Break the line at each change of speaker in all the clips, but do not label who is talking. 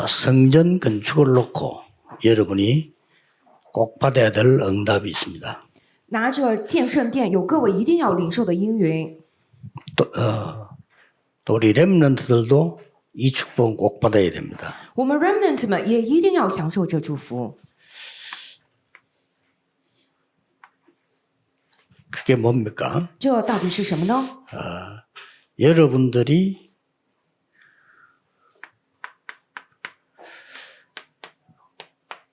성전 건축을 놓고 여러분이 꼭 받아야 될 응답이 있습니다.
拿着建圣殿，有各位一定要领受的应允。
또 우리 렘넌트들도 이 축복은 꼭 받아야 됩니다.
我们 remnant 们也一定要享受这祝福。
그게 뭡니까?
这到底是什么呢？
여러분들이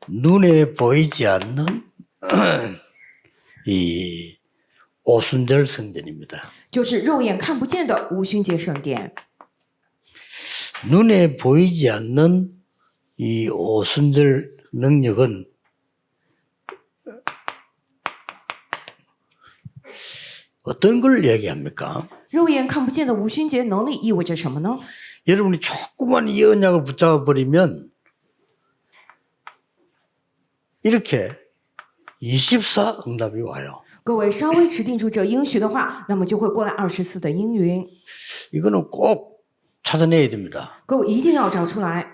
눈에 보이지 않는 이 오순절 성전입니다.
就是肉眼看不见的五旬节圣殿。
눈에 보이지 않는 이 오순절 능력은 어떤 걸 얘기합니까?
肉眼看不见的五旬节能力意味着什么呢？
여러분이 조그만 이 언약을 붙잡아 버리면 이렇게 24 응답이 와요.
各位稍微持定住这应许的话，那么就会过来24的应允。
이거는 꼭 찾아내야 됩니다.
各位一定要找出来。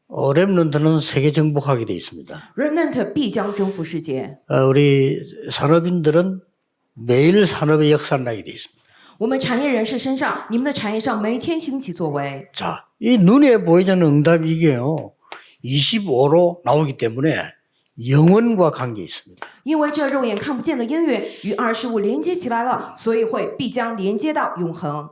렘넌트는 세계 정복하게 돼 있습니다.
remnant 必将征服世界。
우리 산업인들은 매일 산업의 역사를 나게 돼 있습니다.
我们产业人士身上，你们的产业上每天兴起作为。
자, 이 눈에 보이지 않는 응답이 이게요. 25로 나오기 때문에 영원과 관계 있습니다.
因为这肉眼看不见的应允与25连接起来了，所以会必将连接到永恒。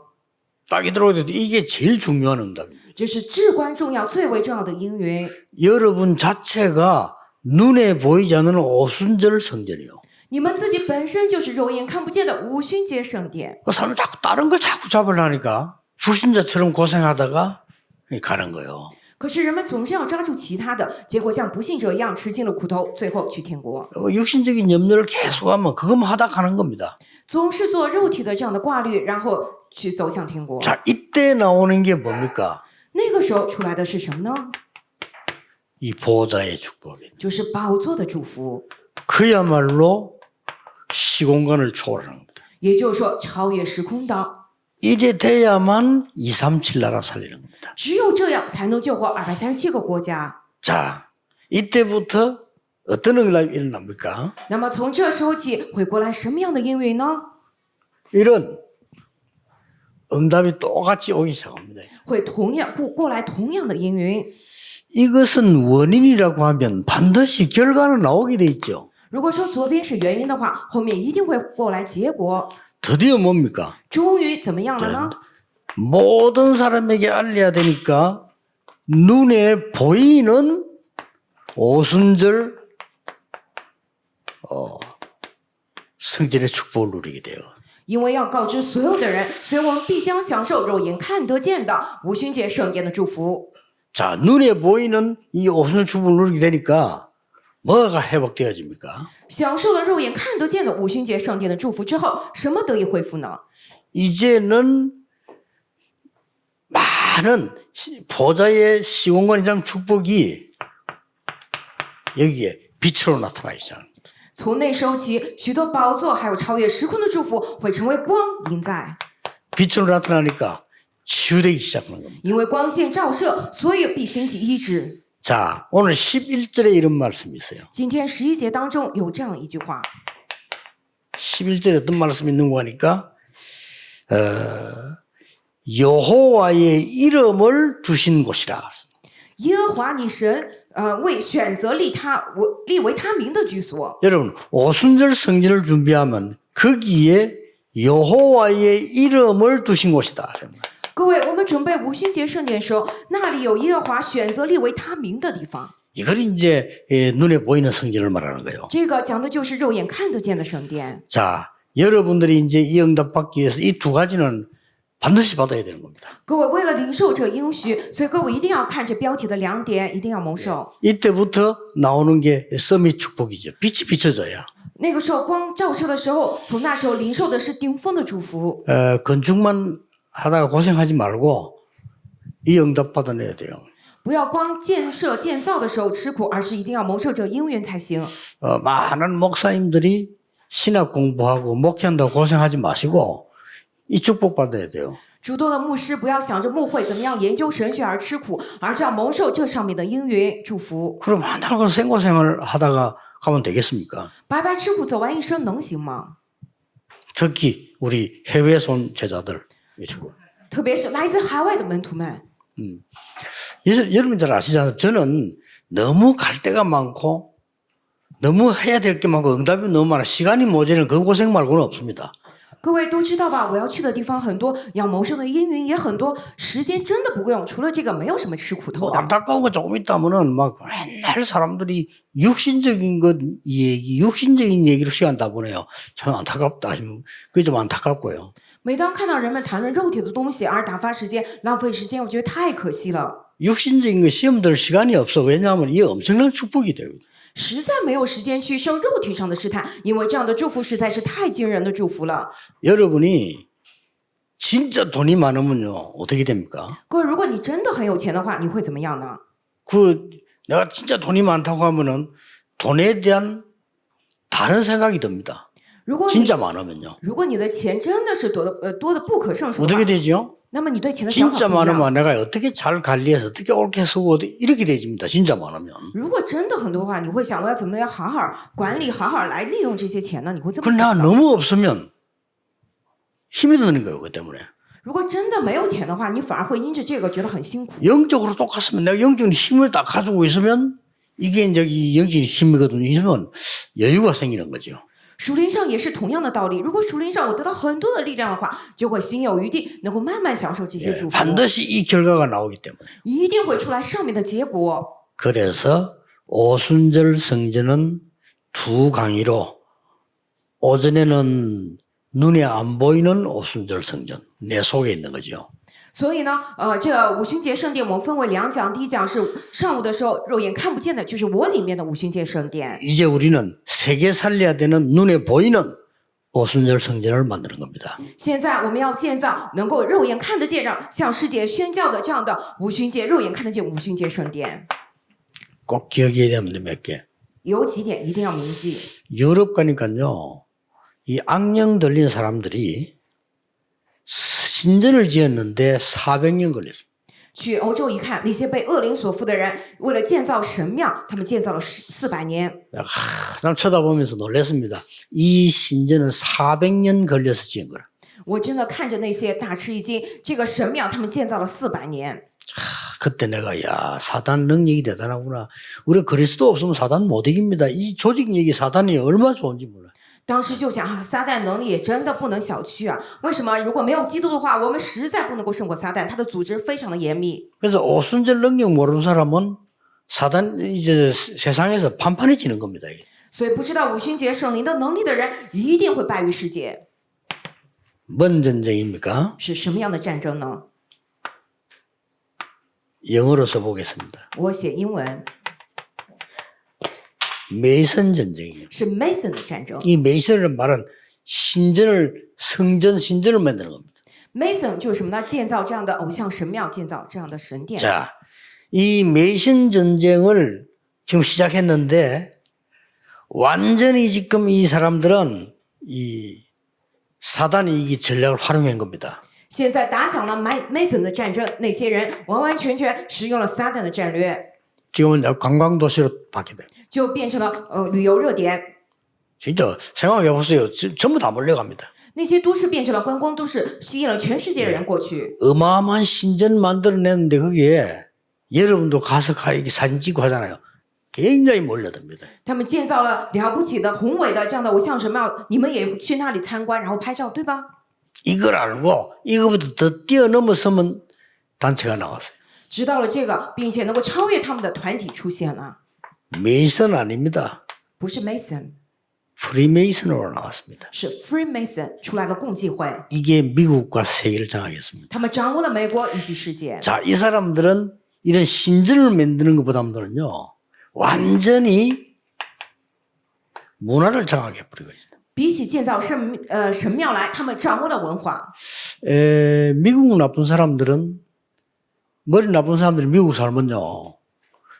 딱이 들어오게 돼도 이게 제일 중요한 응답입니다.
这是至关重要、最为重要的应允。
여러분 자체가 눈에 보이지 않는 오순절 성전이요.
你们自己本身就是肉眼看不见的五旬节圣殿。
그 사람 자꾸 다른 걸 자꾸 잡으려니까 불신자처럼 고생하다가 가는 거예요.
可是人们总是要抓住其他的，结果像不信者一样吃尽了苦头，最后去天国。
육신적인 염려를 계속하면 그것만 하다 가는 겁니다.
总是做肉体的这样的挂虑，然后去走向天国。
자, 이때 나오는 게 뭡니까?
那个时候出来的是什么呢？
이 보호자의 축복입니다.
就是宝座的祝福，
그야말로 시공간을 초월하는 겁니다.
也就是说超越时空的。
이래 돼야만 237 나라 살리는 겁니다.
只有这样才能救活237个国家。
자, 이때부터 어떤 응답이 일어납니까?
那么从这时候起会过来什么样的应允呢？
이런 응답이 똑같이 오기 시작합니다.
会同样过来同样的应允。
이것은 원인이라고 하면 반드시 결과는 나오게 돼 있죠.
如果说左边是原因的话，后面一定会过来结果。
드디어 뭡니까?
终于怎么样了呢？
모든 사람에게 알려야 되니까 눈에 보이는 오순절 성전의 축복을 누리게 돼요.
因为要告知所有的人，所以我们必将享受肉眼看得见的五旬节圣殿的祝福。
자, 눈에 보이는 이 오순절 축복을 누리게 되니까 뭐가 회복되어집니까?
享受了肉眼看得见的五旬节圣殿的祝福之后，什么得以恢复呢？
이제는 많은 보좌의 시공간이장 축복이 여기에 빛으로 나타나기 시작합니다.
从那时候起，许多宝座还有超越时空的祝福会成为光临在，
빛으로 나타나니까 치유되기 시작하는 겁니다.
因为光线照射，所以必兴起医治。
자, 오늘 11절에 이런 말씀이 있어요.
今天11节当中有这样一句话，
11절에 어떤 말씀이 있는 거 하니까 여호와의 이름을 두신 곳이라.
耶和华你神为选择立为他名的居所。
여러분, 오순절 성전을 준비하면 거기에 여호와의 이름을 두신 곳이다.
各位，我们准备五旬节圣典的时候，那里有耶和华选择立为他名的地方。
이걸 이제 눈에 보이는 성전을 말하는 거예요.
这个讲的就是肉眼看得见的圣殿。
자, 여러분들이 이제 이 응답 받기 위해서 이 두 가지는 반드시 받아야 되는 겁니다.
各位，为了领受这应许，所以各位一定要看这标题的2点，一定要蒙受。
이때부터 나오는 게 서밋 축복이죠. 빛이 비춰져야.
那个时候光照射的时候，从那时候领受的是顶峰的祝福。
건축만 하다가 고생하지 말고 이 응답 받아내야 돼요.
不要光建设建造的时候吃苦，而是一定要蒙受这应允才行。
많은 목사님들이 신학 공부하고 목회한다고 고생하지 마시고 이 축복 받아야 돼요.
主动的牧师不要想着牧会怎么样研究神学而吃苦，而是要蒙受这上面的应允祝福。
그럼 한 달 생고생을 하다가 가면 되겠습니까?
白白吃苦走完一生能行吗？
특히 우리 해외에서 온 제자들.
特别是来自海外的门徒们。
여러분 잘 아시잖아요. 저는 너무 갈 데가 많고 너무 해야 될 게 많고 응답이 너무 많아 시간이 모자라는 그 고생 말고는 없습니다.
各位都知道吧，我要去的地方很多，要谋生的因缘也很多，时间真的不够用。除了这个，没有什么吃苦头
뭐
的。
안타까운 거 조금 있다면은 막 맨날 사람들이 육신적인 것 얘기, 육신적인 얘기로 시간 다 보내요. 참 안타깝다. 그게 좀 안타깝고요.
每当看到人们谈论肉体的东西而打发时间、浪费时间，我觉得太可惜了。
육신적인 거 시험 들 시간이 없어. 왜냐하면 이게 엄청난 축복이 되거든요.
实在没有时间去受肉体上的试探，因为这样的祝福实在是太惊人的祝福了。
여러분이 진짜 돈이 많으면요 어떻게 됩니까?
各位，如果你真的很有钱的话，你会怎么样呢？
그 내가 진짜 돈이 많다고 하면은 돈에 대한 다른 생각이 듭니다.
如果你
진짜 많으면요.
如果你的钱真的是多的不可胜数的
어떻게
话，
되죠?
那么你对钱的想法
진짜
不一样。
많으면 내가 어떻게 잘 관리해서 어떻게 옳게 쓰고 이렇게 되집니다. 진짜 많으면.
如果真的很多的话，你会想我要怎么样好好管理、好好来利用这些钱呢？你会这么
그럼 내가
想的。
너무 없으면 힘이 드는 거예요. 그 때문에.
如果真的没有钱的话，你反而会因着这个觉得很辛苦。
영적으로 똑같으면 내가 영적인 힘을 딱 가지고 있으면 이게 이제 이 영적인 힘이거든요. 있으면 여유가 생기는 거죠.
属灵上也是同样的道理。如果属灵上我得到很多的力量的话，就会心有余力，能够慢慢享受这些祝福，
반드시 이 결과가 나오기 때문에.
一定会出来上面的结果。
그래서 오순절 성전은 두 강의로 오전에는 눈에 안 보이는 오순절 성전 내 속에 있는 거죠.
所以呢，这五旬节圣殿我们分为两讲，第一讲是上午的时候肉眼看不见的，就是我里面的五旬节圣殿。
이제 우리는 세계 살려야 되는 눈에 보이는 오순절 성전을 만드는 겁니다.
现在我们要建造能够肉眼看得见，让向世界宣教的这样的五旬节肉眼看得见五旬节圣殿。
꼭 기억해야 되는데 몇 개.
有几点一定要铭记。
유럽 가니까요. 이 악령 들린 사람들이 신전을 지었는데 400년 걸렸어요.
去欧洲一看，那些被恶灵所附的人，为了建造神庙，他们建造了400年。
난 쳐다보면서 놀랐습니다. 이 신전은 400년 걸려서 지은 거라.
我真的看着那些大吃一惊，这个神庙他们建造了400年。
그때 내가 야 사단 능력이 대단하구나. 우리 그리스도 없으면 사단 못 이깁니다. 이 조직력이 사단이 얼마나 좋은지 몰라.
当时就想啊，撒旦能力也真的不能小觑啊！为什么？如果没有基督的话，我们实在不能够胜过撒旦，他的组织非常的严密。
그래서 오순절 능력 모르는 사람은 사단 이제 세상에서 판판해지는 겁니다. 이게.
所以不知道五旬节圣灵的能力的人，一定会败于世界。
뭔 전쟁입니까?
是什么样的战争呢？
영어로 써보겠습니다.
我写英文，
메이선 전쟁이에요.
是 Mason 的战争。
이 메이선이라는 말은 신전을 만드는 겁니다.
Mason 就是什么呢？建造这样的偶像神庙，建造这样的神殿。
자, 이 메이선 전쟁을 지금 시작했는데 완전히 지금 이 사람들은 이 사단이 이 전략을 활용한 겁니다.
现在打响了 Mason 的战争，那些人完完全全使用了撒旦的战略，
지금은 관광도시로 바뀌어요.
就变成了旅游热点。
진짜 생각해 보세요. 전부 다 몰려갑니다.
那些都市变成了观光都市，吸引了全世界的人过去。
어마어마한 신전 만들어냈는데 거기에 여러분도 가서 사진 찍고 하잖아요. 굉장히 몰려듭니다.
他们建造了了不起的、宏伟的这样的偶像神庙，你们也去那里参观，然后拍照，对吧？
이걸 알고 이거보다 더 뛰어넘어서면 단체가 나왔어요.
知道了这个，并且能够超越他们的团体出现了，
메이슨 아닙니다.
不是 Mason，
프리메이슨으로 나왔습니다.
是 Freemason 出来的共济会，
이게 미국과 세계를 장악했습니다.
他们掌握了美国以及世界。
자, 이 사람들은 이런 신전을 만드는 것보다는요, 완전히 문화를 장악해버리고 있습니다.
比起建造神庙来，他们掌握了文化。
미국 나쁜 사람들은 머리 나쁜 사람들이 미국 살면요,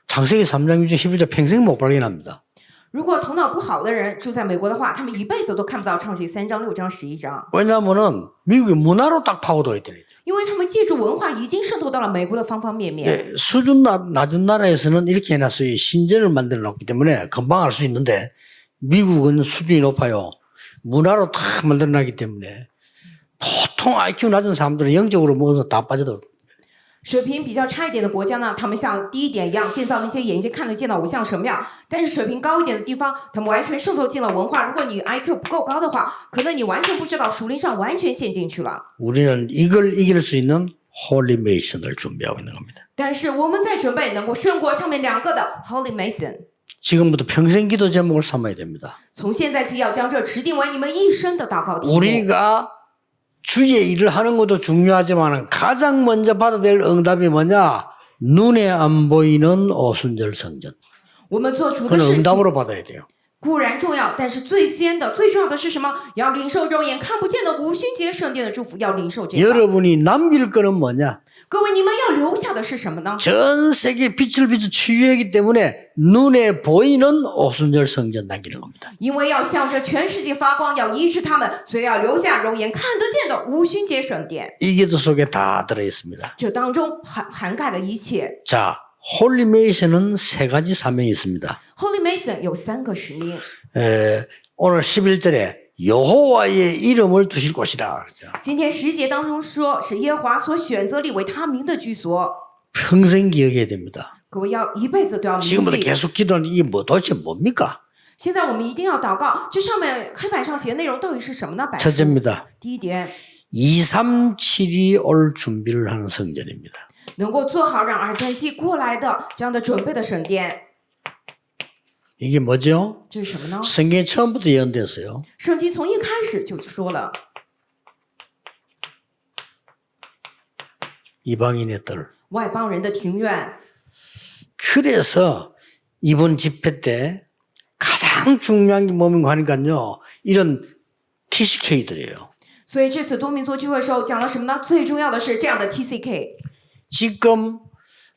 창세기 3장 6장 11절 평생 못 발견합니다.
如果头脑不好的人住在美国的话，他们一辈子都看不到创世记3章、6章、11章，
왜냐하면은 미국의 문화로 딱 파고들어 있더래요.
因为他们借助文化已经渗透到了美国的方方面面。
예, 수준 낮은 나라에서는 이렇게 해놨어요. 신전을 만들어 놨기 때문에 금방 할 수 있는데 미국은 수준이 높아요. 문화로 다 만들어 놨기 때문에 보통 IQ 낮은 사람들은 영적으로 모두 다 빠져들어요.
水平比较差一点的国家呢，他们像第一点一样建造那些眼睛看得见的偶像神庙，但是水平高一点的地方，他们完全渗透进了文化。如果你 IQ 不够高的话，可能你完全不知道属灵上完全陷进去了。
우리는 이걸 이길 수 있는 홀리 메이션을 준비하고 있는 겁니다.
但是我们在准备能够胜过上面2个的 Holy Mason。
지금부터 평생 기도 제목을 삼아야 됩니다.
从现在起要将这指定为你们一生的祷告题目。
우리가 주의 일을 하는 것도 중요하지만 가장 먼저 받아야 될 응답이 뭐냐? 눈에 안 보이는 오순절 성전.
我们做主的
그건
事情
응답으로 받아야 돼요.
固然重要，但是最先的、最重要的是什么？要领受肉眼看不见的五旬节圣殿的祝福，要领受这个。
여러분이 남길 거는 뭐냐?
各位，你们要留下的是什么呢？
전 세계 빛을 비춰 치유하기 때문에 눈에 보이는 오순절 성전 남기는 겁니다.
因为要向着全世界发光，要医治他们，所以要留下肉眼看得见的五旬节圣殿。
이 기도 속에 다 들어있습니다.
这当中涵盖了一切。
자, 홀리메이션은 3가지 사명이 있습니다.
Holy Mason 有3个使命。
오늘 11절에 여호와의 이름을 두실 곳이라 그러죠.
今天10节当中说，是耶和华所选择立为他名的居所。
평생 기억해야 됩니다.
各位要一辈子都要铭
지금부터
记。
계속 기도하는 이게 뭐 도대체 뭡니까?
现在我们一定要祷告，这上面黑板上写的内容到底是什么呢？
첫째입니다.
第一点，
237이 올 준비를 하는 성전입니다.
能够做好让237过来的这样的准备的圣殿，
이게 뭐죠?
这是什么呢？
성경에 처음부터 예언됐어요.
圣经从一开始就说了，
이방인의 뜰.
外邦人的庭院。
그래서 이번 집회 때 가장 중요한 게 뭡니까 하니까요. 이런 TCK들이에요.
所以这次多民族聚会的时候讲了什么呢？最重要的是这样的 TCK。
지금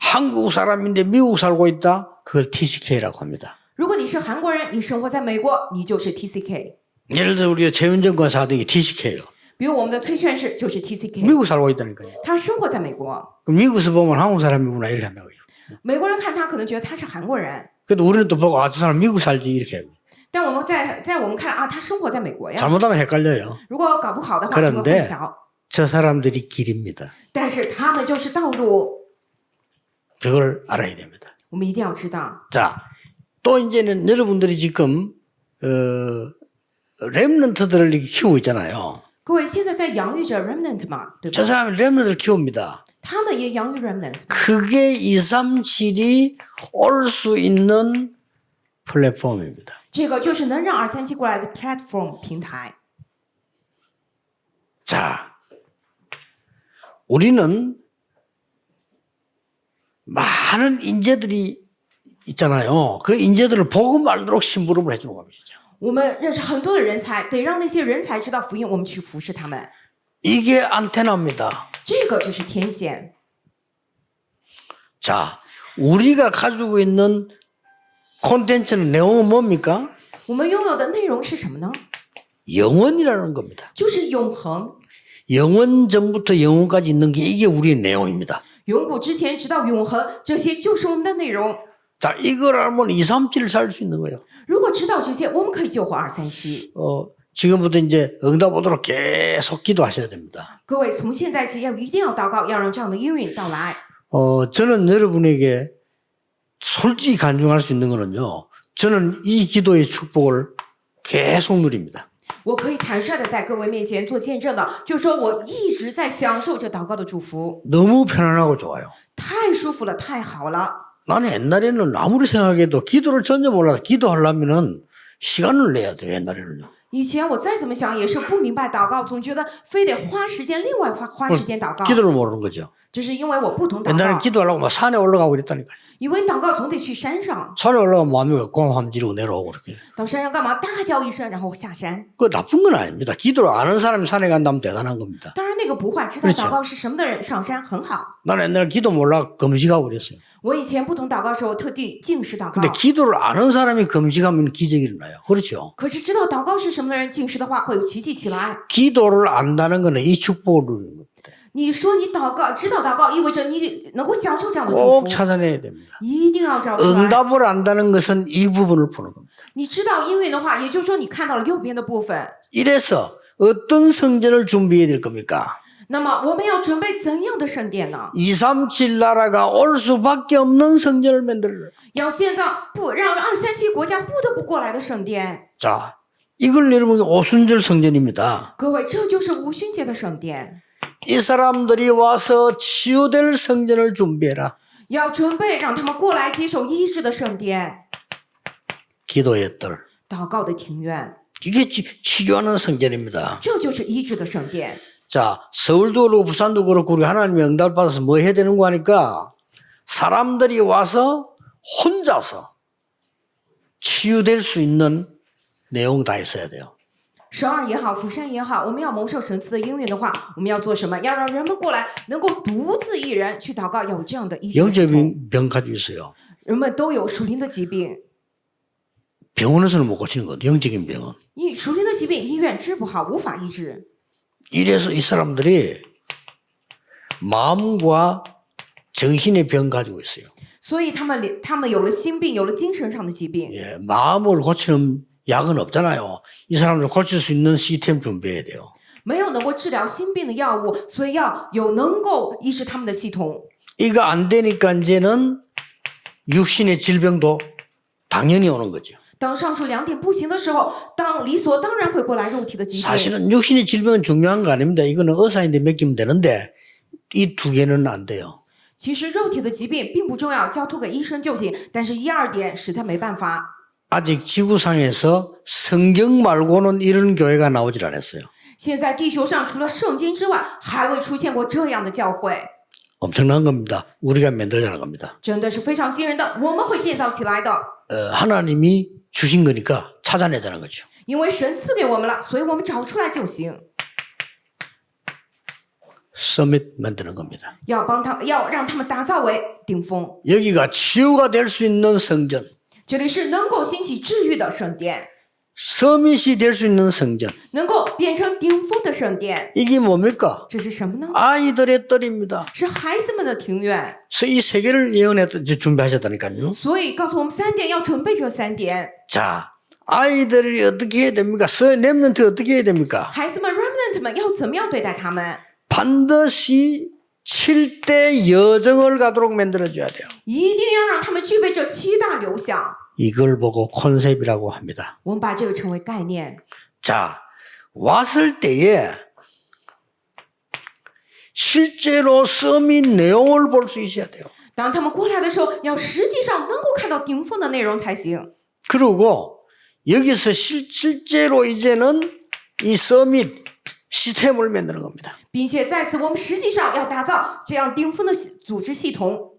한국 사람인데 미국 살고 있다. 그걸 TCK라고 합니다.
如果你是韩国人，你生活在美国，你就是 TCK。
예를 들어 우리가 최윤정 권사 등이 TCK예요.
比如我们的崔炫士就是 TCK，
미국 살고 있다니까요.
他生活在美国，
그럼 미국에서 보면 한국 사람이구나 이렇게 한다고요.
美国人看他可能觉得他是韩国人，
그래도 우리는 또 보고 저 사람 미국 살지 이렇게 해요.
但我们在我们看来啊，他生活在美国呀。
잘못하면 헷갈려요.
如果搞不好的话，就会混
그런데
淆。
저 사람들이 길입니다.
但是他们就是道路，
그걸 알아야 됩니다.
我们一定要知道。
자, 또 이제는 여러분들이 지금 렘넌트들을 이렇게 키우고 있잖아요.
各位现在在养育着 remnant 嘛，对
저
吧？
사람이 렘넌트를 키웁니다.
他们也养育 remnant，
그게 237이 올 수 있는 플랫폼입니다.
这个就是能让237过来的 platform 平台。
자, 우리는 많은 인재들이 있잖아요. 그 인재들을 복음 알도록 심부름을 해주는 겁니다.
我们认识很多的人才，得让那些人才知道福音，我们去服侍他们。
이게 안테나입니다.
这个就是天线。
자, 우리가 가지고 있는 콘텐츠는 내용은 뭡니까?
我们拥有的内容是什么呢？
영원이라는 겁니다.
就是永恒。
영원 전부터 영원까지 있는 게 이게 우리의 내용입니다.
永古之前直到永恒，这些就是我们的内容。
자, 이걸 알면 237을 살 수 있는 거예요.
如果知道这些，我们可以救活237。
지금부터 이제 응답 오도록 계속 기도하셔야 됩니다.
各位，从现在起一定要祷告，要让这样的应允到来。
저는 여러분에게 솔직히 간증할 수 있는 거는요. 저는 이 기도의 축복을 계속 누립니다.
我可以坦率的在各位面前做见证的，就是说我一直在享受这祷告的祝福，
너무 편안하고 좋아요.
太舒服了，太好了。
나는 옛날에는 아무리 생각해도 기도를 전혀 몰라도 기도하려면은 시간을 내야 돼요. 옛날에는요.
以前我再怎么想也是不明白祷告，总觉得非得花时间，另外花时间祷告。
기도를 모르는 거죠.
这是因为我不懂祷
옛날에
告，
기도하려고 막 산에 올라가고 그랬다니까.
因为祷告总得去山上，
산에 올라가면 마음이 공함 지르고 내려오고 그렇게.
到山上干嘛？大叫一声，然后下山。
그 나쁜 건 아닙니다. 기도를 아는 사람이 산에 간다면 대단한 겁니다.
当然那个不坏，知道祷告是什么的人上山很好。
나는 옛날에 기도 몰라 금식하고 그랬어요.
我以前不懂祷告的时候，我特地禁食祷告
근데 。 기도를 아는 사람이 금식하면 기적이 일어나요. 그렇죠?
可是知道祷告是什么的人禁食的话，会有奇迹起来。
기도를 안다는 거는 이 축복을 누리는 겁니다.
你说你祷告，知道祷告意味着你能够享受这样的祝
꼭
福，
찾아내야 됩니다.
一定要找出来。
응답을 안다는 것은 이 부분을 보는 겁니다.
你知道应允的话，也就是说你看到了右边的部分。
이래서 어떤 성전을 준비해야 될 겁니까?
那么我们要准备怎样的圣殿呢？
237 나라가 올 수밖에 없는 성전을 만들어라.
要建造不让237国家不得不过来的圣殿。
자, 이걸 여러분 오순절 성전입니다.
各位，这就是五旬节的圣殿。
이 사람들이 와서 치유될 성전을 준비해라.
要准备让他们过来接受医治的圣殿，
기도의 뜰.
祷告的庭院，
이게 치유하는 성전입니다.
这就是医治的圣殿。
자, 서울도 그렇고 부산도 그렇고 우리 하나님의 응답을 받아서 뭐 해야 되는 거 하니까 사람들이 와서 혼자서 치유될 수 있는 내용 다 있어야 돼요.
首尔也好，釜山也好，我们要蒙受神赐的应允的话，我们要做什么？要让人们过来，能够独自一人去祷告，要有这样的医治的系统。
영적인 병 가지고 있어요.
人们都有属灵的疾病，
병원에서는 못 고치는 것, 영적인 병은.
属灵的疾病医院治不好，无法医治。
이래서 이 사람들이 마음과 정신의 병 가지고 있어요.
所以他们有了心病，有了精神上的疾病。
예, 마음을 고치는 약은 없잖아요. 이 사람들 고칠 수 있는 시스템 준비해야 돼요.
没有能够治疗心病的药物，所以要有能够医治他们的系统。
이거 안 되니까 이제는 육신의 질병도 당연히 오는 거죠.
当上述两点不行的时候，理所当然会过来肉体的疾病。
사실은 육신의 질병은 중요한 거 아닙니다. 이거는 의사인데 맡기면 되는데 이 두 개는 안 돼요.
其实肉体的疾病并不重要，交托给医生就行。但是一二点实在没办法。
아직 지구상에서 성경 말고는 이런 교회가 나오질 않았어요.
现在地球上除了圣经之外，还未出现过这样的教会，
엄청난 겁니다. 우리가 만들자는 겁니다.
真的是非常惊人的。我们会建造起来的，
하나님이 주신 거니까 찾아내자는 거죠.
因为神赐给我们了，所以我们找出来就行。
서밋 만드는 겁니다.
要让他们打造为顶峰。
여기가 치유가 될 수 있는 성전,
这里是能够兴起治愈的圣殿，
서밋이 될 수 있는 성전.
能够变成顶峰的圣殿。
이게 뭡니까?
这是什么呢？
아이들의 뜰입니다.
是孩子们的庭院。
그래서 이 세 개를 예언해 준비하셨다니까요.
所以告诉我们3点，要准备这3点。
자, 아이들이 어떻게 해야 됩니까? 렘넌트 어떻게 해야 됩니까?
孩子们 remnant 们要怎么样对待他们？
반드시 7대 여정을 가도록 만들어줘야 돼요.
一定要让他们具备这7大流向。
이걸 보고 콘셉트라고 합니다.
我们把这个称为概念。
자, 왔을 때에 실제로 서밋 내용을 볼 수 있어야 돼요.
当他们过来的时候，要实际上能够看到顶峰的内容才行。
그리고 여기서 실제로 이제는 이 서밋 시스템을 만드는 겁니다.
并且在此，我们实际上要打造这样顶峰的组织系统。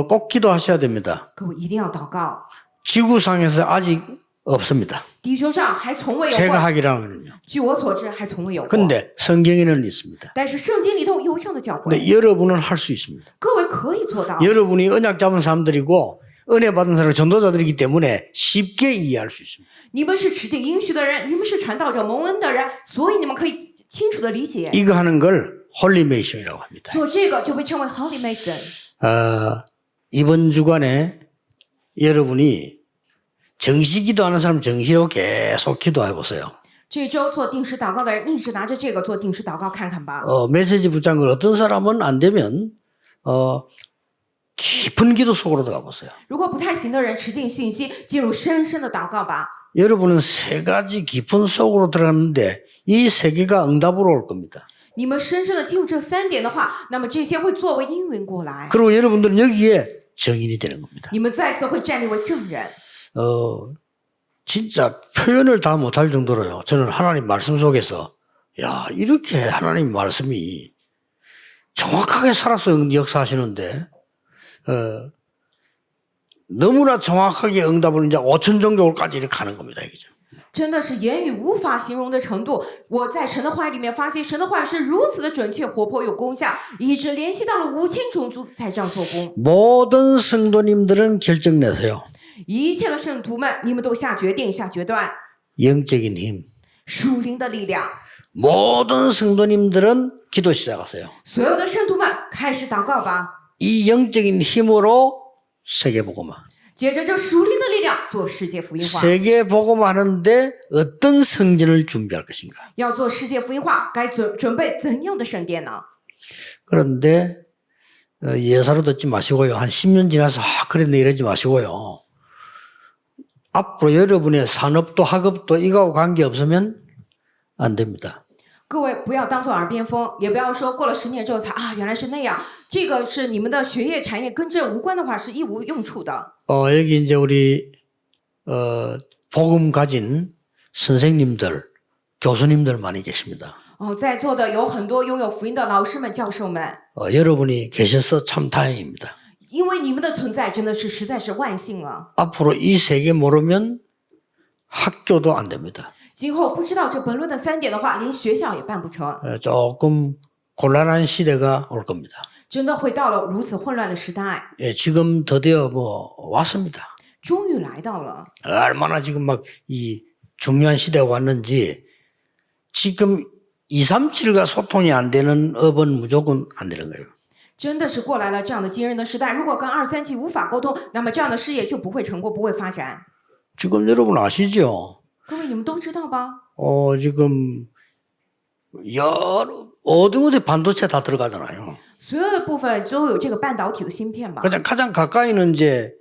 꼭 기도하셔야 됩니다.
各位一定要祷告，
지구상에서 아직 없습니다.
地球上还从未有
제가
过。
하기라는 거는요.
据我所知，还从未有过。
근데 성경에는 있습니다.
但是圣经里头有这样的教会，
근데 여러분은 할 수 있습니다.
各位可以做到。
여러분이 언약 잡은 사람들이고 은혜 받은 사람 전도자들이기 때문에 쉽게 이해할 수 있습니다.
你们是指定应许的人，你们是传道者蒙恩的人，所以你们可以清楚的理解。
이거 하는 걸 홀리메이션이라고 합니다.
做这个就被称为 Holy Mason。
이번 주간에 여러분이 정시 기도하는 사람 정시로 계속 기도해 보세요.
这周做定时祷告的人，一直拿着这个做定时祷告看看吧。
메시지 붙잡은 걸 어떤 사람은 안 되면 깊은 기도 속으로 들어가 보세요.
如果不太行的人，持定信息，进入深深的祷告吧。
여러분은 세 가지 깊은 속으로 들어갔는데 이 세 개가 응답으로 올 겁니다.
你们深深的进入这3点的话，那么这些会作为应允过来。
그리고 여러분들은 여기에 정인이 되는 겁니다.
你们再次会站立为证人。
진짜 표현을 다 못할 정도로요. 저는 하나님 말씀 속에서 야 이렇게 하나님 말씀이 정확하게 살아서 역사하시는데 너무나 정확하게 응답을 이제 5천 종족까지 이렇게 하는 겁니다. 이거죠.
真的是言语无法形容的程度。我在神的话语里面发现，神的话语是如此的准确、活泼、有功效，以致联系到了5000种族才这样做工。
모든 성도님들은 결정 내세요.
一切的圣徒们，你们都下决定、下决断，
영적인 힘.
属灵的力量。
모든 성도님들은 기도 시작하세요.
所有的圣徒们开始祷告吧，
이 영적인 힘으로 세계복음화.
接着这属灵的力量做世界福音化。
세계복음화하는데 어떤 성전을 준비할 것인가.
要做世界福音化，该准备怎样的圣殿呢？
그런데 예사로 듣지 마시고요. 한 10년 지나서 그랬네 이러지 마시고요. 앞으로 여러분의 산업도 학업도 이거하고 관계없으면 안 됩니다.
各位不要当做耳边风，也不要说过了10年之后才原来是那样。这个是你们的学业产业跟这无关的话是一无用处的。
여기 이제 우리 복음 가진 선생님들, 교수님들 많이 계십니다.
在座的有很多拥有福音的老师们、教授们，
여러분이 계셔서 참 다행입니다.
因为你们的存在真的是实在是万幸了。
앞으로 이 세계 모르면 학교도 안 됩니다.
今后不知道这本论的3点的话，连学校也办不成，
조금 곤란한 시대가 올 겁니다.
真的会到了如此混乱的时代，
지금 드디어 왔습니다.
终于来到了。
얼마나 지금 막 이 중요한 시대가 왔는지 지금 237과 소통이 안 되는 업은 무조건 안 되는 거예요.
真的是过来了这样的惊人的时代，如果跟237无法沟通，那么这样的事业就不会成功，不会发展。
지금 여러분 아시죠?
各位你们都知道吧？
지금 여러 어디 반도체 다 들어가잖아요.
所有的部分都有这个半导体的芯片吧？
가장 가까이는 이제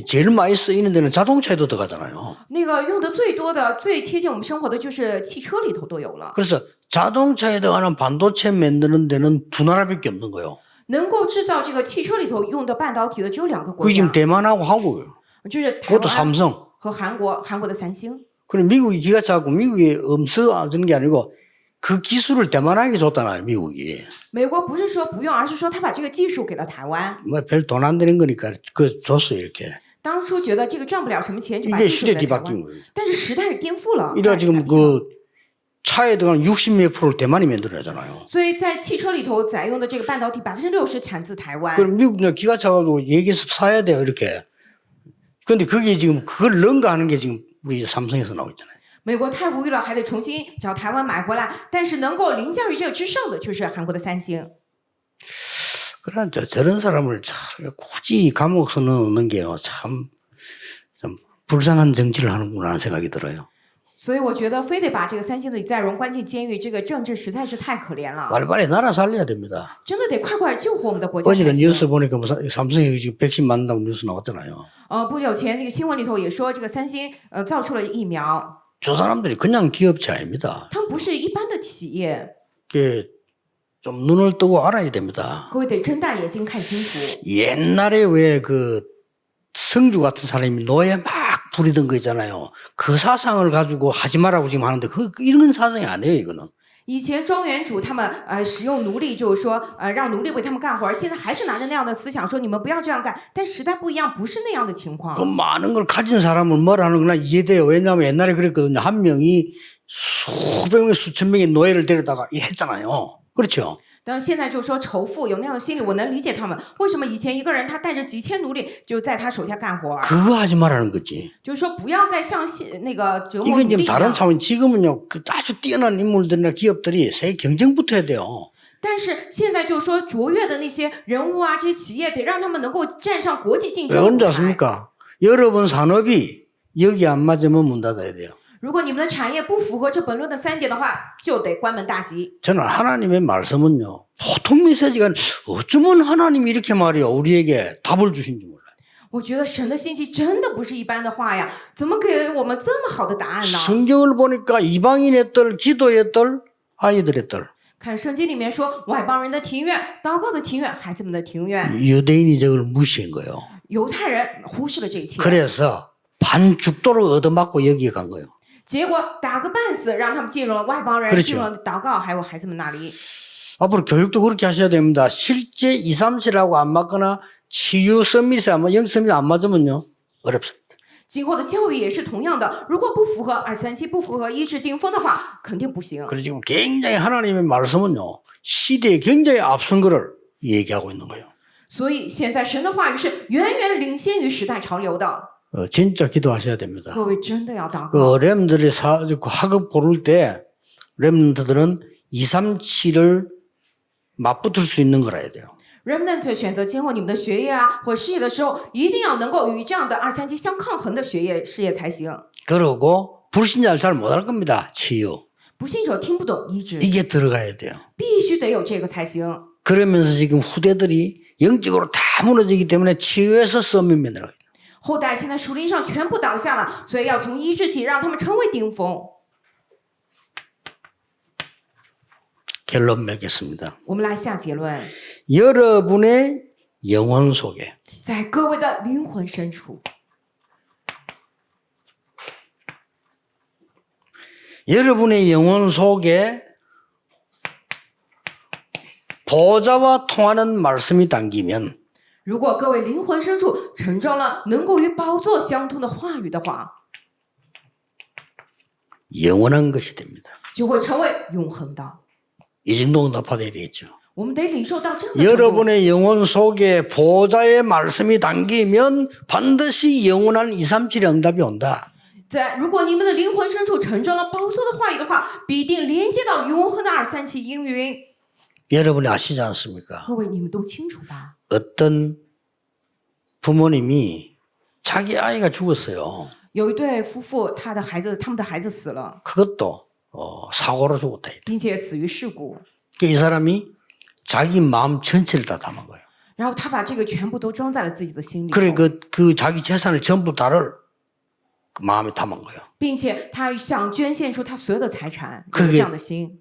제일 많이 쓰이는 데는 자동차에도 들어가잖아요.
那个用的最多的、最贴近我们生活的就是汽车里头都有了。
그래서 자동차에 들어가는 반도체 만드는 데는 두 나라밖에 없는 거예요.
能够制造这个汽车里头用的半导体的只有2个国
그게 지금
家，
대만하고 한국이에요.
就是台
그것도
湾
삼성.
和韩国，韩国的三星。
그럼 미국이 기가 차고 미국이 엄서 주는 게 아니고 그 기술을 대만하게 줬잖아요. 미국이.
美国不是说不用，而是说他把这个技术给了台湾。
뭐 별 돈 안 되는 거니까 그 줬어요 이렇게.
当初觉得这个赚不了什么钱，就把
이게
技术给
시대
了台
뒤바뀐
湾。
거예요.
但是时代颠覆了，
이래 지금
改变了
그 차에 들어가는 60몇 프로를 대만이 만들어내잖아요.
所以在汽车里头采用的这个半导体60%产自台湾。
그럼 미국 그냥 기가 차가지고 얘기해서 사야 돼요 이렇게. 근데 그게 지금 그걸 능가하는 게 지금 우리 삼성에서 나오고 있잖아요.
美国太无语了，还得重新找台湾买回来。但是能够凌驾于这个之上的，就是韩国的三星。
그러나 저런 사람을 굳이 감옥에 넣는 게요 참 불쌍한 정치를 하는구나 하는 생각이 들어요.
所以我觉得非得把这个三星的李在镕关进监狱，这个政治实在是太可怜了。
빨리빨리 나라 살려야 됩니다.
真的得快快救活我们的国家才
어제도
行。
뉴스 보니까 뭐 삼성이 지금 백신 만든다고 뉴스 나왔잖아요.
不久前这个新闻里头也说，这个三星造出了疫苗，
저 사람들이 그냥 기업체 아닙니다.
他们不是一般的企业，
그게 좀 눈을 뜨고 알아야 됩니다.
各位得睁大眼睛看清楚。
옛날에 왜 그 성주 같은 사람이 노예 막 부리던 거 있잖아요. 그 사상을 가지고 하지 말라고 지금 하는데 이런 사상이 아니에요 이거는.
以前庄园主他们使用奴隶，就是说让奴隶为他们干活，现在还是拿着那样的思想说你们不要这样干，但时代不一样，不是那样的情况。
그 많은 걸 가진 사람은 뭐라는 거나 이해돼요. 왜냐하면 옛날에 그랬거든요. 한 명이 수백 명, 수천 명의 노예를 데려다가 했잖아요. 그렇죠?
但现在就说仇富有那样的心理，我能理解他们为什么以前一个人他带着几千奴隶就在他手下干活，
그거 하지 말라는 거지.
就是说不要再像那个折磨奴
이건
隶
지금
一
다른
样。
차원 지금은요. 그 아주 뛰어난 인물들이나 기업들이 세계 경쟁부터 해야 돼요.
但是现在就是说卓越的那些人物啊，这些企业得让他们能够站上国际竞
왜
争舞
그런지
台。
아십니까? 여러분 산업이 여기 안 맞으면 문 닫아야 돼요.
如果你们的产业不符合这本论的3点的话，就得关门大吉。
저는 하나님의 말씀은요. 보통 메시지가 어쩌면 하나님이 이렇게 말이요. 우리에게 답을 주신지 몰라요.
我觉得神的信息真的不是一般的话呀，怎么给我们这么好的答案呢？
성경을 보니까 이방인의 뜰, 기도의 뜰, 아이들의 뜰.
看圣经里面说，外邦人的庭院、祷告的庭院、孩子们的庭院，
유대인이 저걸 무시한 거예요.
犹太人忽视了这一切，
그래서 반죽도록 얻어맞고 여기에 간 거예요.
结果打个半死，让他们进入了外邦人，
그렇죠
进入了祷告，还有孩子们那里。
앞으로 교육도 그렇게 하셔야 됩니다. 실제 2, 3시라고 안 맞거나 치유 서밋이 영 서밋 안 맞으면요. 어렵습니다.
今后的教育也是同样的，如果不符合237，不符合医治顶峰的话，肯定不行。
그래서 지금 굉장히 하나님의 말씀은요. 시대에 굉장히 앞선 거를 얘기하고 있는 거예요.
所以现在神的话语是远远领先于时代潮流的。
진짜 기도하셔야 됩니다.
各位真的要祷告。
그 렘들이 학업 고를 때 렘들은 2, 3, 7을 맞붙을 수 있는 거라 해야 돼요.
Remnant 选择今后你们的学业啊或事业的时候，一定要能够与这样的237相抗衡的学业事业才行。
그러고 불신자를 잘 못할 겁니다. 치유.
不信者听不懂医治，
이게 들어가야 돼요.
必须得有这个才行。
그러면서 지금 후대들이 영적으로 다 무너지기 때문에 치유에서 썸밋 만들어요.
后代现在属灵上全部倒下了，所以要从医治起，让他们成为顶峰。
결론 맺겠습니다.
我们来下结论，
여러분의 영혼 속에
在各位的灵魂深处，
여러분의 영혼 속에 보좌와 통하는 말씀이 담기면
如果各位灵魂深处沉装了能够与宝座相通的话语的话，
영원한 것이 됩니다.
就会成为永恒的。
이 정도 응답받아야 되겠죠.
我们得领受到这样的程度。
여러분의 영혼 속에 보좌의 말씀이 담기면 반드시 영원한 2, 3, 7의 응답이 온다.
如果你们的灵魂深处沉装了宝座的话语的话，必定连接到永恒的237应允。
여러분이 아시지 않습니까?
各位，你们都清楚吧？
어떤 부모님이 자기 아이가 죽었어요.
有一对夫妇，他们的孩子死了，
그것도 사고로 죽었다.
并且死于事故。
이 사람이 자기 마음 전체를 다 담은 거예요.
然后他把这个全部都装在了自己的心里头，
그래 그 자기 재산을 전부 다를 그 마음에 담은 거예요.
并且他想捐献出他所有的财产，
그게
有这样的心，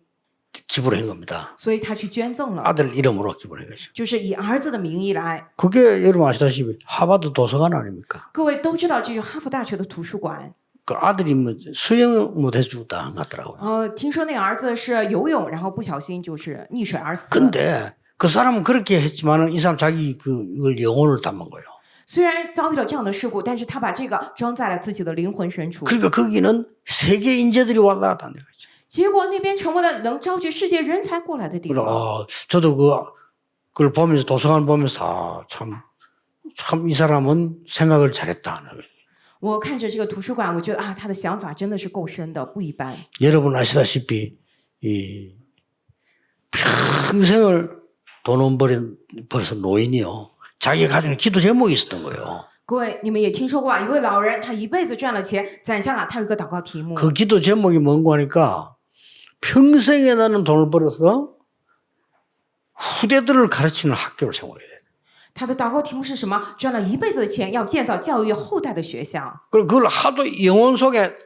기부를 한 겁니다.
所以他去捐赠了，
아들 이름으로 기부를 한 거죠.
就是以儿子的名义来。
그게 여러분 아시다시피 하버드 도서관 아닙니까?
各位都知道，这是哈佛大学的图书馆。
그 아들이 뭐 수영 못해서 죽었다 안 같더라고요.
听说那个儿子是游泳，然后不小心就是溺水而死。
근데 그 사람은 그렇게 했지만은 이 사람 자기 이걸 영혼을 담은 거예요.
虽然遭遇了这样的事故，但是他把这个装在了自己的灵魂深处。
그러니까 거기는 세계 인재들이 왔다 갔다 하는 거죠.
结果那边成为了能招聚世界人才过来的地方。
저도 그걸 보면서 도서관 보면서 참 이 사람은 생각을 잘했다 하는 거예요.
我看着这个图书馆，我觉得啊，他的想法真的是够深的，不一般。
여러분 아시다시피 이 평생을 돈 버린 벌써 노인이요. 자기 가정에 기도 제목이 있었던 거예요.
各位，你们也听说过一位老人，他一辈子赚了钱，攒下了，他有一个祷告题目。
그 기도 제목이 뭔고 하니까 평생에 나는 돈을 벌어서 후대들을 가르치는 학교를 세워야 돼.
他的祷告题目是什么？赚了一辈子的钱，要建造教育后代的学校。
그리고 그걸 하도 영혼 속에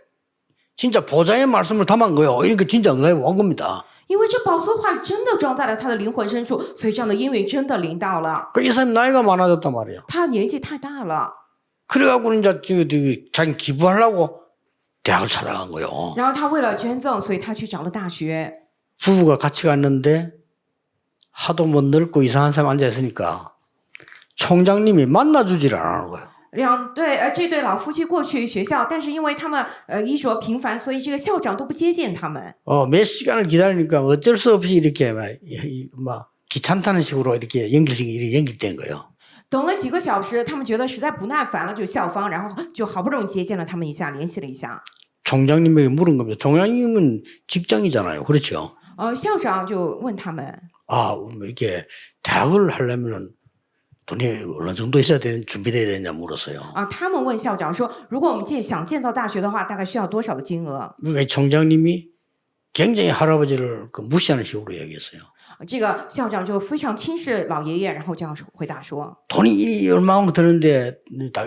진짜 보좌의 말씀을 담은 거예요. 이러니까 진짜 응답이 온 겁니다.
因为这宝座话语真的装在了他的灵魂深处，所以这样的应允真的临到了。
이 사람이 나이가 많아졌단 말이에요.
他年纪太大了，
그래갖고 이제 자기 기부하려고 대학을 찾아간 거예요.
然后他为了捐赠，所以他去找了大学。
부부가 같이 갔는데 하도 뭐 늙고 이상한 사람 앉아 있으니까 총장님이 만나주지를 않는 거예요.
这对老夫妻过去学校，但是因为他们衣着平凡，所以这个校长都不接见他们。
몇 시간을 기다리니까 어쩔 수 없이 이렇게 막 귀찮다는 식으로 이렇게 연결된 거예요.
等了几个小时，他们觉得实在不耐烦了，就校方，然后就好不容易接见了他们一下，联系了一下。
총장님에게 물은 겁니다. 총장님은 직장이잖아요. 그렇죠?
校长就问他们，
이렇게 대학을 하려면은 돈이 어느 정도 있어야 준비돼야 되냐 물었어요.
他们问校长说，如果我们想建造大学的话，大概需要多少的金额？
그러니까 총장님이 굉장히 할아버지를 무시하는 식으로 얘기했어요.
这个校长就非常轻视老爷爷，然后这样回答说
돈이 얼마나 드는데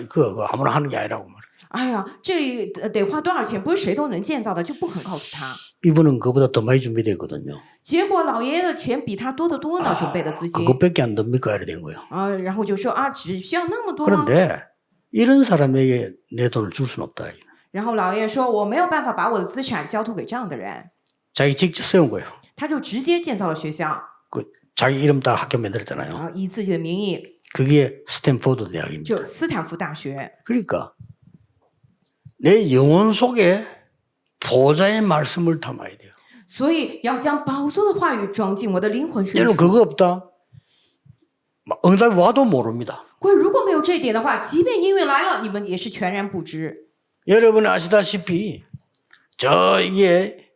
그거 아무나 하는 게 아니라고 말해요.
哎呀，这得花多少钱？不是谁都能建造的，就不肯告诉他。
이분은 그보다 더 많이 준비됐거든요.
结果老爷爷的钱比他多得多呢，准备的资金。
그것밖에 안 됩니까? 이래 된 거예요.
然后就说只需要那么多吗？
그런데 이런 사람에게 내 돈을 줄 수는 없다.
然后老爷爷说，我没有办法把我的资产交托给这样的人，
자기 직접 세운 거예요.
他就直接建造了学校。
그 자기 이름 딱 학교 만들었잖아요.
然后以自己的名义
그게 스탠포드 대학입니다.
就斯坦福大学。
그러니까 내 영혼 속에 보좌의 말씀을 담아야 돼요.
所以要将宝座的话语装进我的灵魂深
여러분
处。
그거 없다. 응답이 와도 모릅니다.
各位如果没有这一点的话，即便应允来了，你们也是全然不知。
여러분 아시다시피 이게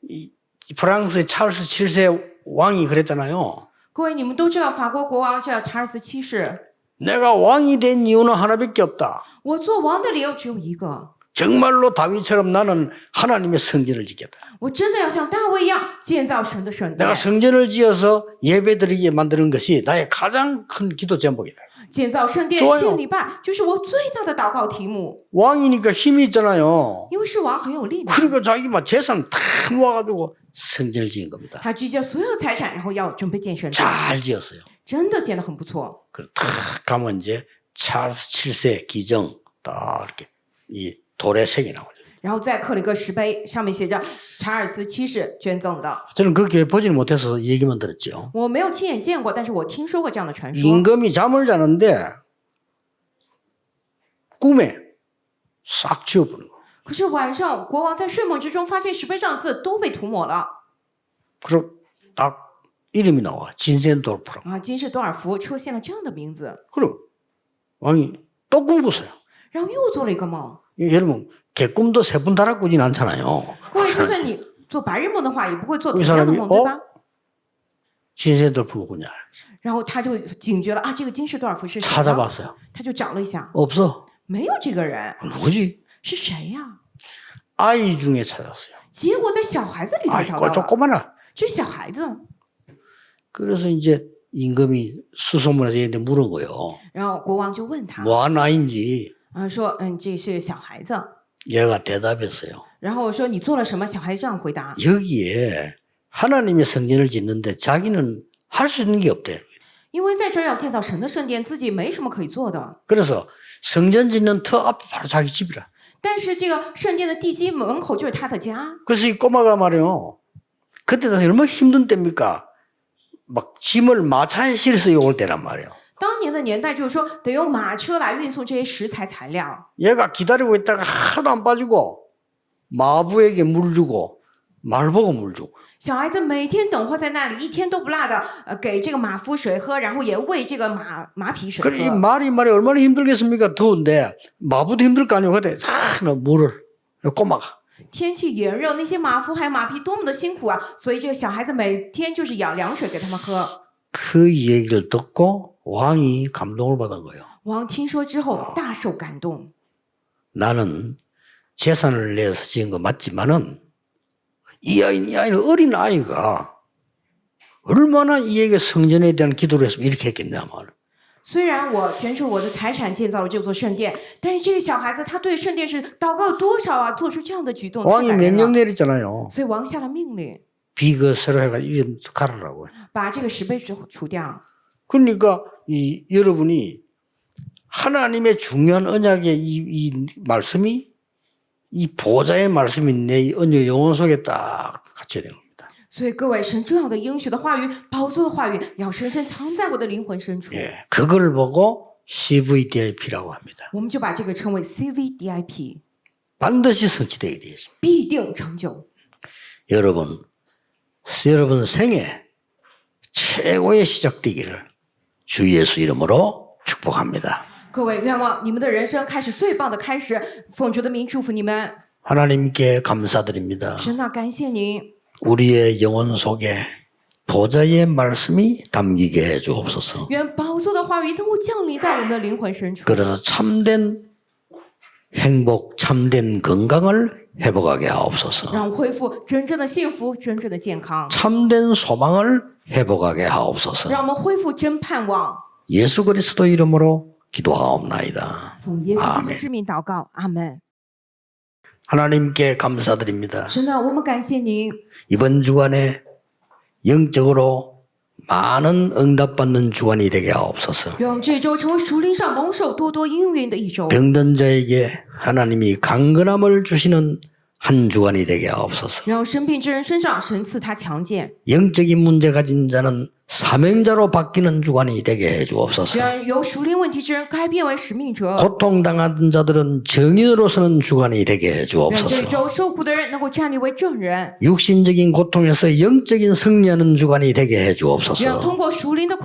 프랑스의 찰스 7세 왕이 그랬잖아요.
各位，你们都知道法国国王叫查尔斯七世，
내가 왕이 된 이유는 하나밖에 없다.
我做王的理由只有一个，
정말로 다윗처럼 나는 하나님의 성전을 짓겠다.
我真的要像大卫一样建造神的圣殿
내가 。 성전을 지어서 예배드리게 만드는 것이 나의 가장 큰 기도 제목이다.
建造圣殿
좋아요
献礼拜，就是我最大的祷告题目。
왕이니까 힘이 있잖아요.
因为是王很有力量，
그러니까 자기 막 재산 다 모아가지고 성전을 지은 겁니다.
他聚焦所有财产，然后要准备建圣殿，
잘 지었어요.
真的建得很不错。
딱 가면 이제 찰스 7세 기정 딱 이렇게 이 돌에 색이 나오죠.
然后再刻了一个石碑，上面写着查尔斯七世捐赠的。
저는 그 교회 보지는 못해서 얘기만 들었죠.
我没有亲眼见过，但是我听说过这样的传说。
임금이 잠을 자는데 꿈에 싹 지워버린 거.
可是晚上，国王在睡梦之中发现石碑上的字都被涂抹了
그럼 딱 이름이 나와. 진센돌프라.
啊，金士多尔福出现了这样的名字，
그럼 왕이 또 꿈 꿨어요.
然后又做了一个梦。
여러분 개꿈도 세 번 달아 꾸진 않잖아요.
各位，就算你做白日梦的话，也不会做同
이
样的
사람이
梦，对吧？
진센돌프구냐.
然后他就警觉了啊，这个金士多尔福是谁呢？
찾아봤어요.
他就找了一下，
없어.
没有这个人，
누구지?
是谁呀？
아이 중에 찾았어요.
结果在小孩子里头找
아이고
到了，
조그마나.
这是小孩子。
그래서 이제 임금이 수소문에서 얘한테 물은 거예요.
然后国王就问他，
뭐한 아이인지
说这是小孩子。
얘가 대답했어요.
然后我说你做了什么？小孩这样回答，
여기에 하나님의 성전을 짓는데 자기는 할 수 있는 게 없대.
因为在这儿要建造神的圣殿，自己没什么可以做的。
그래서 성전 짓는 터 앞이 바로 자기 집이라.
但是这个圣殿的地基门口就是他的家，
그래서 이 꼬마가 말이요. 그때 당시 얼마나 힘든 때입니까? 막 짐을 마차에 실어서 올 때란 말이에요.
当年的年代就是说得用马车来运送这些食材材料。
얘가 기다리고 있다가 하나도 안 빠지고 마부에게 물 주고 말 보고 물 주고
小孩子每天等候在那里，一天都不落的，给这个马夫水喝，然后也喂这个马匹水
그래 이
喝。
말이 얼마나 힘들겠습니까? 더운데 마부도 힘들 거 아니에요. 근데 물을 꼬마가
天气炎热，那些马夫还有马匹多么的辛苦啊！所以这个小孩子每天就是舀凉水给他们喝。
그 얘기를 듣고 왕이 감동을 받은 거예요.
王听说之后大受感动，
나는 재산을 내서 지은 거 맞지만은 이 아이는 어린 아이가 얼마나 이에게 성전에 대한 기도를 했으면 이렇게 했겠냐 말.
虽然我捐出我的财产建造了这座圣殿，但是这个小孩子他对圣殿是祷告了多少啊！做出这样的举动，太
왕이
感人
명령
了。
내렸잖아요.
所以王下了命令，
비거 새로 해가지고 이름 가르라고.
把这个石碑除掉。
그러니까 여러분이 하나님의 중요한 언약의 이 말씀이 이 보좌의 말씀이 내 언약 영혼 속에 딱 갇혀야 되는 겁니다.
所以各位，神重要的应许的话语、宝座的话语，要深深藏在我的灵魂深处。
예, 그걸 보고 CVDIP라고 합니다.
我们就把这个称为 CVDIP，
반드시 성취되게 되어 있습니다.
必定成就。
여러분 생에 최고의 시작되기를 주 예수 이름으로 축복합니다.
各位，愿望你们的人生开始最棒的开始，奉主的名祝福你们。
하나님께 감사드립니다.
神啊，感谢您，
우리의 영혼 속에 보좌의 말씀이 담기게 해 주옵소서.
愿宝座的话语能够降临在我们的灵魂深处，
그래서 참된 행복, 참된 건강을 회복하게 하옵소서.
让我恢复真正的幸福、真正的健康，
참된 소망을 회복하게 하옵소서.
让我们恢复真盼望。
예수 그리스도 이름으로 기도하옵나이다.
奉耶稣基督
아멘.
之名祷告，阿门。
하나님께 감사드립니다.
神啊，我们感谢您，
이번 주간에 영적으로 많은 응답받는 주간이 되게 하옵소서.
愿我们这周成为属灵上蒙受多多应允的一周。
병든 자에게 하나님이 강건함을 주시는 한 주간이 되게 하옵소서.
让生病之人身上神赐他强健，
영적인 문제 가진 자는 사명자로 바뀌는 주관이 되게 해 주옵소서.
让由属灵问题之人改变为使命者，
고통당한 자들은 정인으로 서는 주관이 되게 해
让这
주옵소서.
周受苦的人能够站立为证人，
육신적인 고통에서 영적인 승리하는 주관이 되게 해
让
주옵소서.
通过属灵的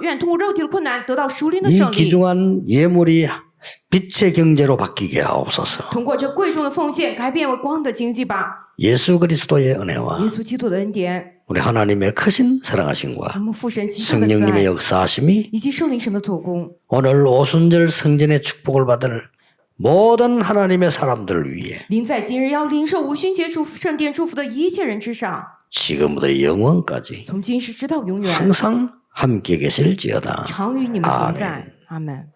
愿通过肉体的困难得到属灵的
이
胜利，
귀중한 예물이 빛의 경제로 바뀌게 하옵소서.
通过这贵重的奉献改变为光的经济吧。
예수 그리스도의
耶
은혜와
稣基督的恩典，
우리 하나님의 크신
我
사랑하심과
们父神极大的慈
성령님의
爱，
역사하심이
以及圣灵神的做工，
오늘 오순절 성전의 축복을 받을 모든 하나님의 사람들을 위해
临在今日要领受五旬节祝福圣殿祝福的一切人之上，
지금부터 영원까지
从今时直到永远，
항상 함께 계실지어다.
常与你们同在。阿门。